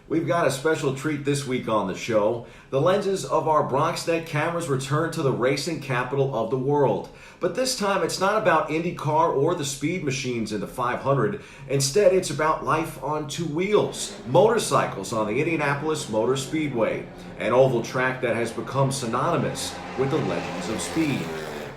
We've got a special treat this week on the show. The lenses of our BronxNet cameras return to the racing capital of the world. But this time it's not about IndyCar or the speed machines in the 500. Instead, it's about life on two wheels, motorcycles on the Indianapolis Motor Speedway, an oval track that has become synonymous with the legends of speed.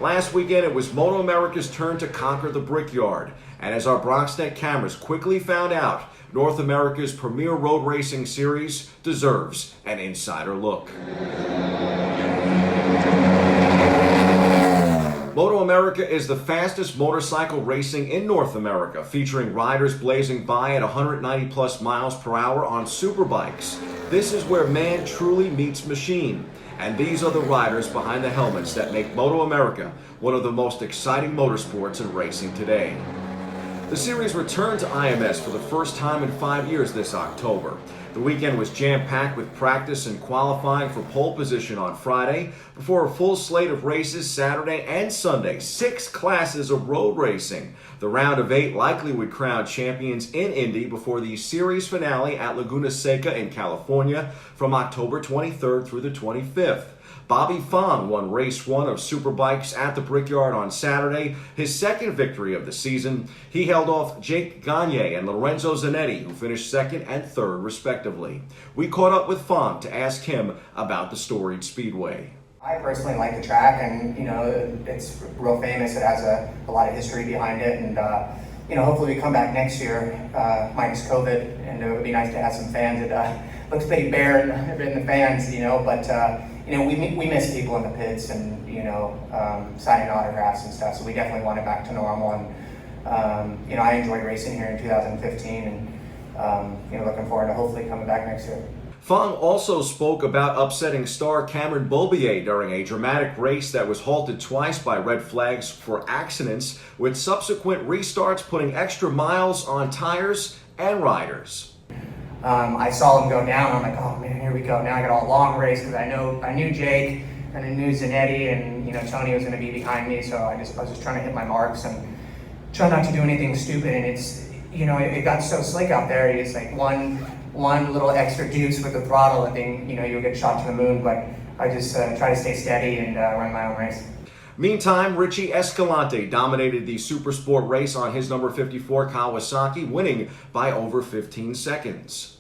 Last weekend, it was MotoAmerica's turn to conquer the Brickyard. And as our BronxNet cameras quickly found out, North America's premier road racing series deserves an insider look. MotoAmerica is the fastest motorcycle racing in North America, featuring riders blazing by at 190 plus miles per hour on superbikes. This is where man truly meets machine. And these are the riders behind the helmets that make MotoAmerica one of the most exciting motorsports in racing today. The series returned to IMS for the first time in 5 years this October. The weekend was jam-packed with practice and qualifying for pole position on Friday, before a full slate of races Saturday and Sunday, 6 classes of road racing. The round of 8 likely would crown champions in Indy before the series finale at Laguna Seca in California from October 23rd through the 25th. Bobby Fong won race 1 of Superbikes at the Brickyard on Saturday, his second victory of the season. He held off Jake Gagne and Lorenzo Zanetti, who finished second and third respectively. We caught up with Fong to ask him about the storied speedway. I personally like the track, and it's real famous. It has a lot of history behind it, and hopefully we come back next year, minus COVID, and it would be nice to have some fans. It looks pretty bare in the fans, but we miss people in the pits and signing autographs and stuff. So we definitely want it back to normal. And I enjoyed racing here in 2015, and looking forward to hopefully coming back next year. Fong also spoke about upsetting star Cameron Beaubier during a dramatic race that was halted twice by red flags for accidents, with subsequent restarts putting extra miles on tires and riders. I saw him go down. I'm like, oh man, here we go. Now I got a long race because I knew Jake and I knew Zanetti, and Tony was going to be behind me. So I was just trying to hit my marks and try not to do anything stupid. And it's it got so slick out there. It's like one little extra juice with the throttle, and then you'll get shot to the moon. But I just try to stay steady and run my own race. Meantime, Richie Escalante dominated the Supersport race on his number 54 Kawasaki, winning by over 15 seconds.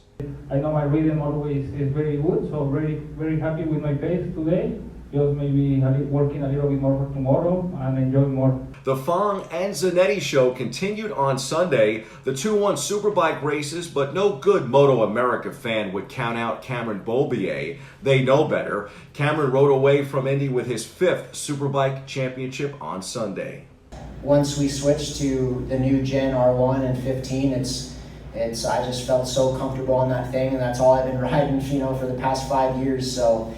I know my rhythm always is very good, so very happy with my pace today. Just maybe working a little bit more for tomorrow and enjoying more. The Fong and Zanetti show continued on Sunday. The 2-1 Superbike races, but no good MotoAmerica fan would count out Cameron Beaubier. They know better. Cameron rode away from Indy with his 5th Superbike championship on Sunday. Once we switched to the new Gen R1 and 15, I just felt so comfortable on that thing, and that's all I've been riding, for the past 5 years. So.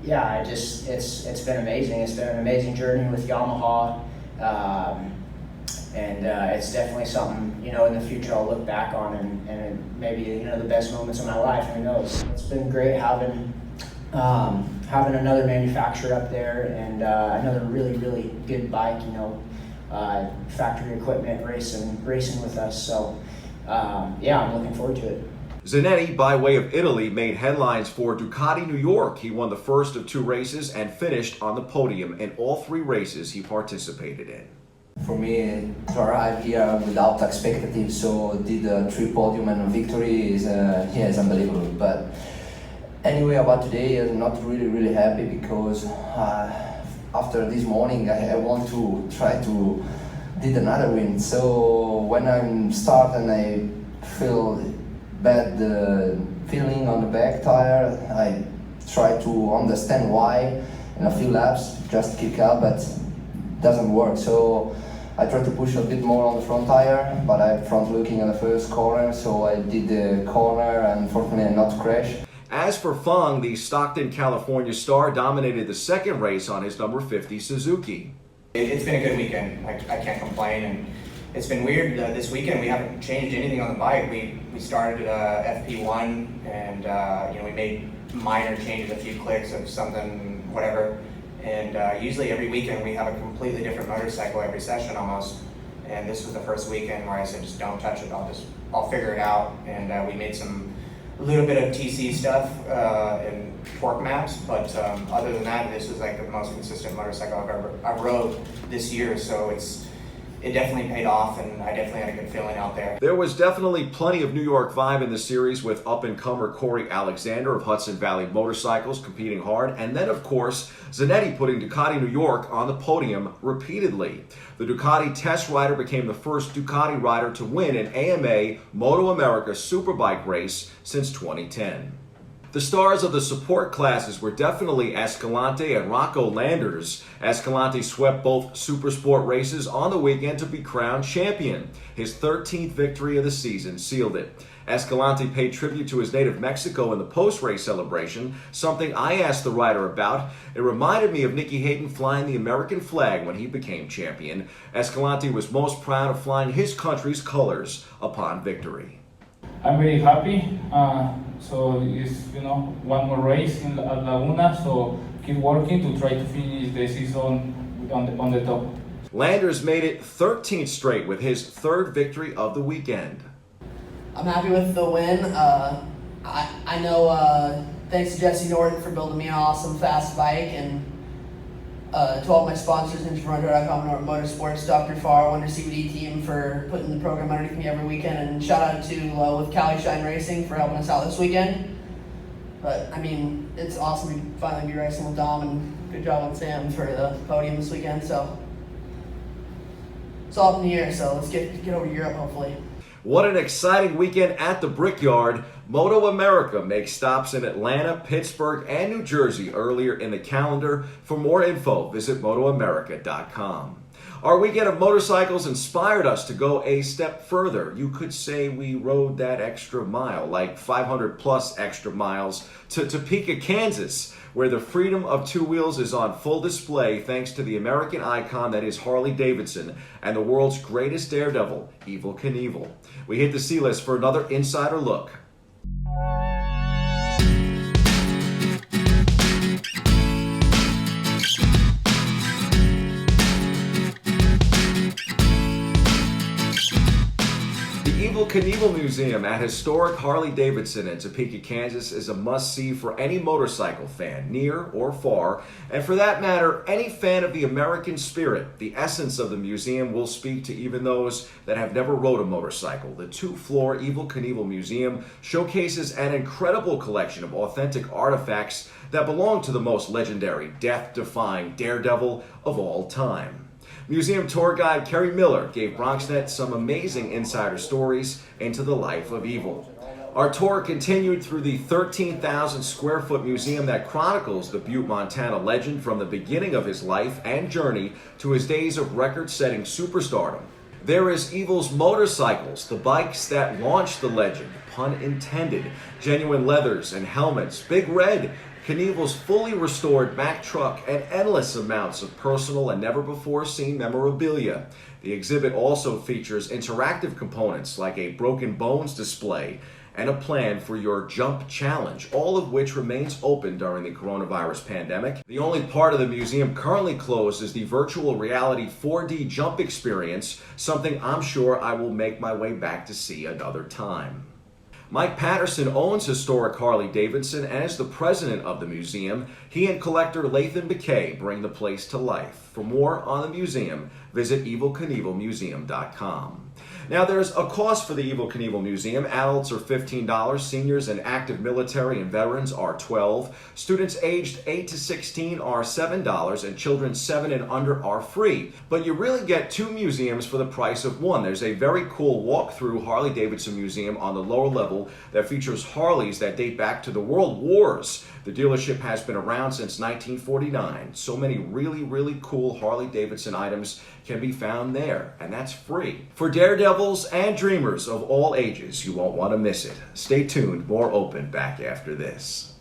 Yeah, it's been amazing. It's been an amazing journey with Yamaha, and it's definitely something in the future I'll look back on and maybe the best moments of my life. Who knows? It's been great having another manufacturer up there and another really good bike. Factory equipment racing with us. So yeah, I'm looking forward to it. Zanetti, by way of Italy, made headlines for Ducati New York. He won the first of 2 races and finished on the podium in all 3 races he participated in. For me, to arrive here without expectations, so did a 3 podium and a victory is unbelievable. But anyway, about today, I'm not really happy because after this morning, I want to try to did another win. So when I'm starting, I feel bad feeling on the back tire. I try to understand why in a few laps, just kick up, but it doesn't work. So I try to push a bit more on the front tire, but I'm front looking at the first corner, so I did the corner and fortunately not crash. As for Fong, the Stockton, California star dominated the second race on his number 50 Suzuki. It's been a good weekend. I can't complain. And it's been weird. This weekend we haven't changed anything on the bike. We started FP1 and we made minor changes, a few clicks of something, whatever. And usually every weekend we have a completely different motorcycle every session almost. and this was the first weekend where I said, just don't touch it, I'll figure it out. And we made a little bit of TC stuff and torque maps, but other than that, this is like the most consistent motorcycle I've rode this year, so it definitely paid off, and I definitely had a good feeling out there. There was definitely plenty of New York vibe in the series, with up-and-comer Corey Alexander of Hudson Valley Motorcycles competing hard, and then of course Zanetti putting Ducati New York on the podium repeatedly. The Ducati test rider became the first Ducati rider to win an AMA MotoAmerica Superbike race since 2010. The stars of the support classes were definitely Escalante and Rocco Landers. Escalante swept both Supersport races on the weekend to be crowned champion. His 13th victory of the season sealed it. Escalante paid tribute to his native Mexico in the post-race celebration, something I asked the rider about. It reminded me of Nicky Hayden flying the American flag when he became champion. Escalante was most proud of flying his country's colors upon victory. I'm very happy. So it's one more race at Laguna. So keep working to try to finish the season on the top. Landers made it 13th straight with his third victory of the weekend. I'm happy with the win. I know thanks to Jesse Norton for building me an awesome fast bike, and to all my sponsors, Indianopolis and Norton Motorsports, Dr. Farr, Wonder CBD team for putting the program underneath me every weekend, and shout out to with Cali Shine Racing for helping us out this weekend. But I mean, it's awesome to finally be racing with Dom, and good job on Sam for the podium this weekend. So it's all up in the air. So let's get over to Europe hopefully. What an exciting weekend at the Brickyard. MotoAmerica makes stops in Atlanta, Pittsburgh, and New Jersey earlier in the calendar. For more info, visit MotoAmerica.com. Our weekend of motorcycles inspired us to go a step further. You could say we rode that extra mile, like 500 plus extra miles, to Topeka, Kansas, where the freedom of two wheels is on full display thanks to the American icon that is Harley Davidson and the world's greatest daredevil, Evel Knievel. We hit the C-list for another insider look. The Evel Knievel Museum at historic Harley-Davidson in Topeka, Kansas is a must-see for any motorcycle fan, near or far, and for that matter, any fan of the American spirit. The essence of the museum will speak to even those that have never rode a motorcycle. The two-floor Evel Knievel Museum showcases an incredible collection of authentic artifacts that belong to the most legendary, death-defying daredevil of all time. Museum tour guide Kerry Miller gave BronxNet some amazing insider stories into the life of Evel. Our tour continued through the 13,000 square foot museum that chronicles the Butte, Montana legend from the beginning of his life and journey to his days of record-setting superstardom. There is Evel's motorcycles, the bikes that launched the legend, pun intended, genuine leathers and helmets, Big Red, Knievel's fully restored Mack truck, and endless amounts of personal and never-before-seen memorabilia. The exhibit also features interactive components like a Broken Bones display and a plan for your jump challenge, all of which remains open during the coronavirus pandemic. The only part of the museum currently closed is the virtual reality 4D jump experience, something I'm sure I will make my way back to see another time. Mike Patterson owns historic Harley-Davidson and is the president of the museum. He and collector Lathan McKay bring the place to life. For more on the museum, visit EvelKnievelMuseum.com. Now, there's a cost for the Evel Knievel Museum. Adults are $15, seniors and active military and veterans are $12, students aged 8 to 16 are $7, and children 7 and under are free. But you really get two museums for the price of one. There's a very cool walk-through Harley-Davidson museum on the lower level that features Harleys that date back to the World Wars. The dealership has been around since 1949. So many really cool Harley-Davidson items can be found there, and that's free. For daredevils and dreamers of all ages, you won't want to miss it. Stay tuned, more open back after this.